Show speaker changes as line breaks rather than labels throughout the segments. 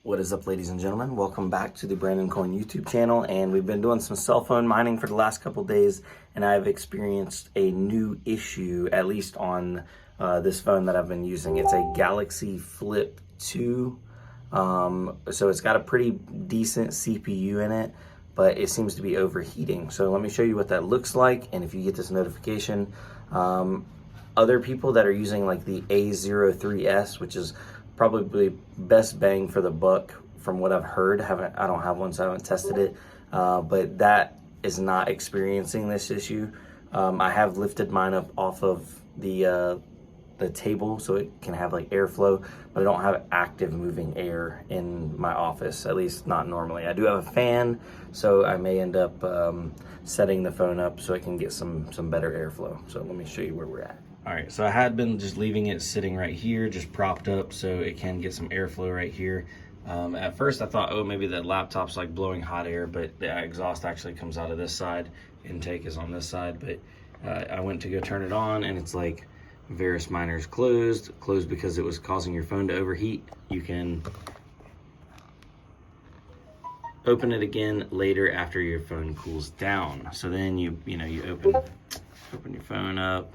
What is up, ladies and gentlemen? Welcome back to the Brandon Coin YouTube channel, and we've been doing some cell phone mining for the last couple days, and I've experienced a new issue, at least on this phone that I've been using. It's a Galaxy Flip 2, so it's got a pretty decent CPU in it, but it seems to be overheating. So let me show you what that looks like, and if you get this notification, other people that are using like the A03S, which is probably best bang for the buck from what I've heard. I don't have one, so I haven't tested it, but that is not experiencing this issue. I have lifted mine up off of the table so it can have like airflow, but I don't have active moving air in my office, at least not normally. I do have a fan, so I may end up setting the phone up so it can get some better airflow. So let me show you where we're at. All right, so I had been just leaving it sitting right here, just propped up so it can get some airflow right here. At first I thought, oh, maybe the laptop's like blowing hot air, but the exhaust actually comes out of this side. Intake is on this side, but I went to go turn it on and it's like Varus Miner's closed because it was causing your phone to overheat. You can open it again later after your phone cools down. So then you open your phone up,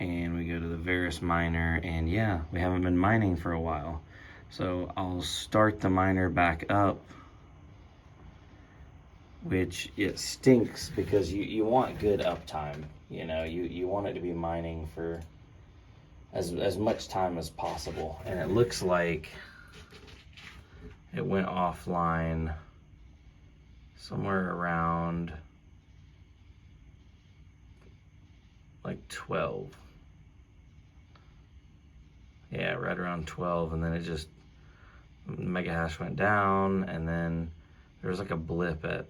and we go to the Varus miner, and yeah, we haven't been mining for a while. So I'll start the miner back up, which it stinks because you want good uptime. You want it to be mining for as much time as possible. And it looks like it went offline somewhere around like 12. Yeah, right around 12, and then it just, mega hash went down, and then there was like a blip at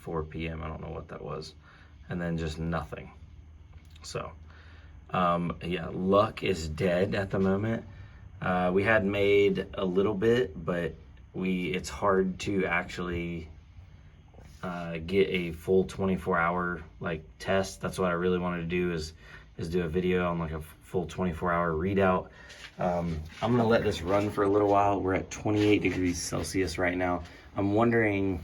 4 p.m. I don't know what that was, and then just nothing. So, yeah, luck is dead at the moment. We had made a little bit, but it's hard to actually get a full 24-hour like test. That's what I really wanted to do is do a video on like a full 24-hour readout. I'm gonna let this run for a little while. We're at 28 degrees Celsius right now. I'm wondering,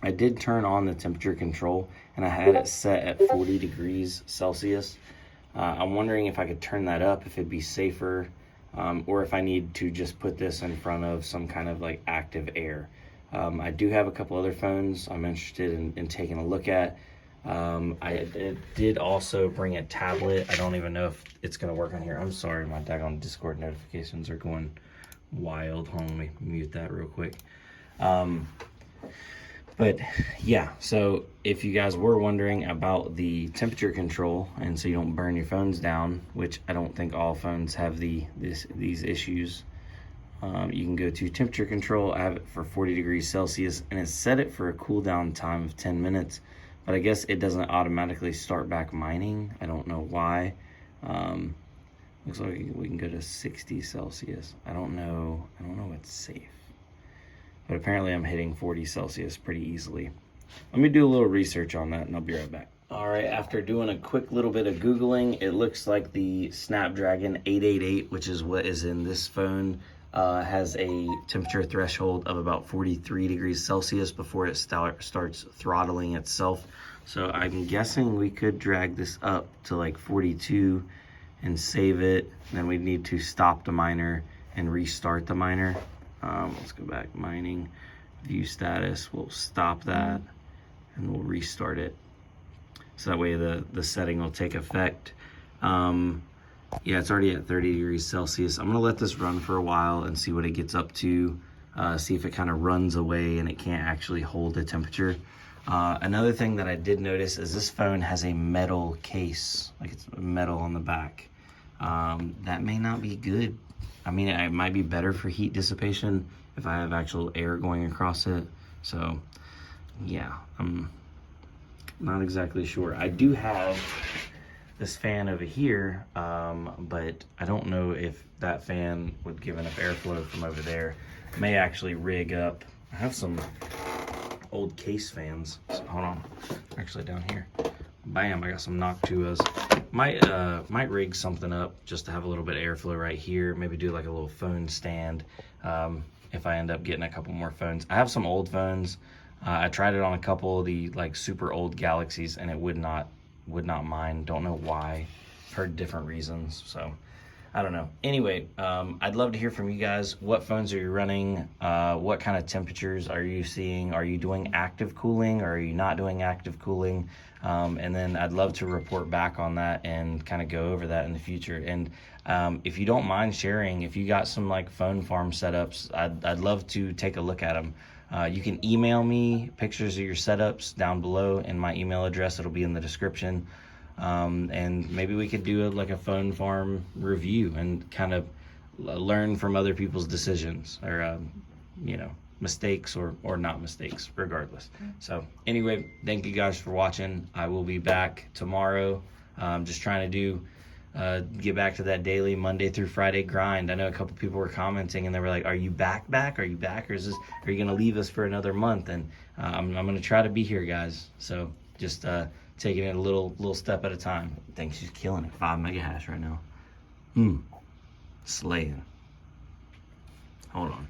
I did turn on the temperature control and I had it set at 40 degrees Celsius. I'm wondering if I could turn that up, if it'd be safer, or if I need to just put this in front of some kind of like active air. I do have a couple other phones I'm interested in taking a look at. I did also bring a tablet. I don't even know if it's gonna work on here. I'm sorry, my daggone Discord notifications are going wild. Hold on, let me mute that real quick. But yeah, so if you guys were wondering about the temperature control, and so you don't burn your phones down, which I don't think all phones have these issues, you can go to temperature control. I have it for 40 degrees Celsius, and it's set it for a cool down time of 10 minutes. But I guess it doesn't automatically start back mining. I don't know why. Looks like we can go to 60 Celsius. I don't know what's safe. But apparently I'm hitting 40 Celsius pretty easily. Let me do a little research on that and I'll be right back. All right, after doing a quick little bit of Googling, it looks like the Snapdragon 888, which is what is in this phone, has a temperature threshold of about 43 degrees Celsius before it starts throttling itself. So I'm guessing we could drag this up to like 42 and save it. Then we need to stop the miner and restart the miner. Let's go back, mining, view status. We'll stop that and we'll restart it. So that way the setting will take effect. Yeah, it's already at 30 degrees Celsius. I'm gonna let this run for a while and see what it gets up to, see if it kind of runs away and it can't actually hold the temperature. Another thing that I did notice is this phone has a metal case, like it's metal on the back. That may not be good. I mean, it might be better for heat dissipation if I have actual air going across it. So yeah, I'm not exactly sure. I do have this fan over here, but I don't know if that fan would give enough airflow from over there. I may actually rig up. I have some old case fans. So hold on, actually down here. Bam, I got some Noctuas. Might rig something up just to have a little bit of airflow right here. Maybe do like a little phone stand if I end up getting a couple more phones. I have some old phones. I tried it on a couple of the like super old Galaxies and it would not mind. Don't know why. Heard different reasons, so I don't know. Anyway, I'd love to hear from you guys. What phones are you running? What kind of temperatures are you seeing? Are you doing active cooling or are you not doing active cooling? And then I'd love to report back on that and kind of go over that in the future. And if you don't mind sharing, if you got some like phone farm setups, I'd love to take a look at them. You can email me pictures of your setups down below in my email address. It'll be in the description. And maybe we could do like a phone farm review and kind of learn from other people's decisions or, you know, mistakes or not mistakes, regardless. So anyway, thank you guys for watching. I will be back tomorrow. Just trying to get back to that daily Monday through Friday grind. I know a couple people were commenting and they were like, are you back? Are you back? Or are you going to leave us for another month? And I'm going to try to be here, guys. So just taking it a little step at a time. I think she's killing it. 5 mega hash right now. Slaying. Hold on.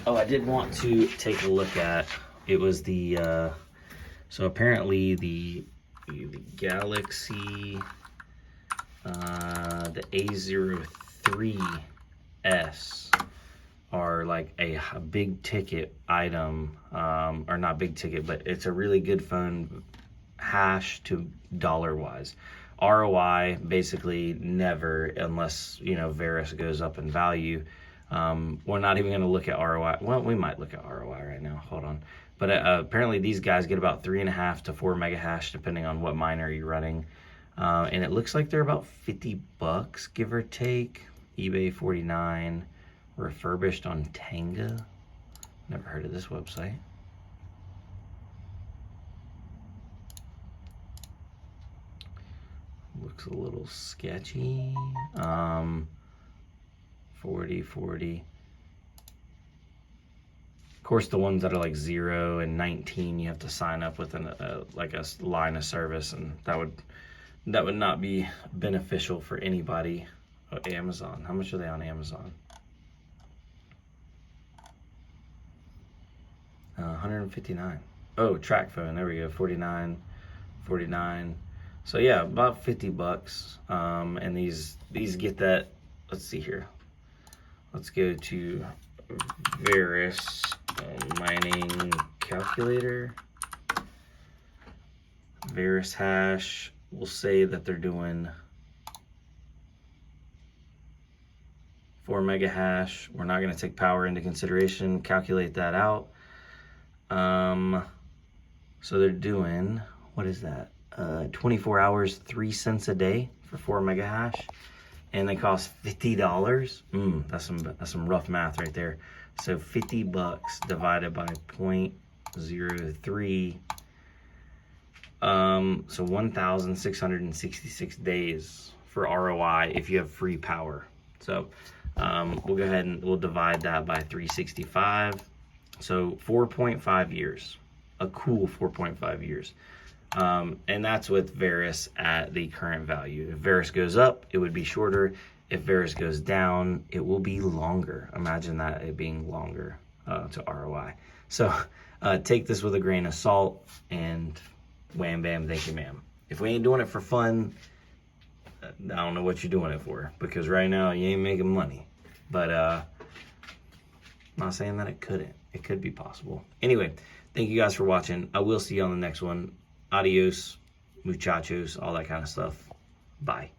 I did want to take a look at, it was the, so apparently the Galaxy, the A03s are like a big ticket item, or not big ticket, but it's a really good phone hash to dollar wise. ROI basically never, unless you know Varus goes up in value. We're not even going to look at ROI. Well, we might look at ROI right now. Hold on. But apparently these guys get about 3.5 to 4 mega hash depending on what miner you're running. And it looks like they're about $50, give or take. eBay 49, refurbished on Tanga. Never heard of this website. Looks a little sketchy. 40. Of course, the ones that are like 0 and 19, you have to sign up with like a line of service, and that would not be beneficial for anybody. Oh, Amazon. How much are they on Amazon? 159. Oh, track phone. There we go. 49. So yeah, about $50. And these get that. Let's see here. Let's go to Varus mining calculator. Varus hash. We'll say that they're doing 4 mega hash. We're not going to take power into consideration. Calculate that out. So they're doing, what is that? 24 hours, 3 cents a day for 4 mega hash. And they cost $50. That's some rough math right there. So $50 divided by 0.03. So 1,666 days for ROI if you have free power. So we'll go ahead and we'll divide that by 365. So 4.5 years, a cool 4.5 years. And that's with Varus at the current value. If Varus goes up, it would be shorter. If Varus goes down, it will be longer. Imagine that, it being longer to ROI. So take this with a grain of salt, and wham bam, thank you ma'am. If we ain't doing it for fun, I don't know what you're doing it for, because right now you ain't making money. But I'm not saying that it couldn't. It could be possible. Anyway, thank you guys for watching. I will see you on the next one. Adios, muchachos, all that kind of stuff. Bye.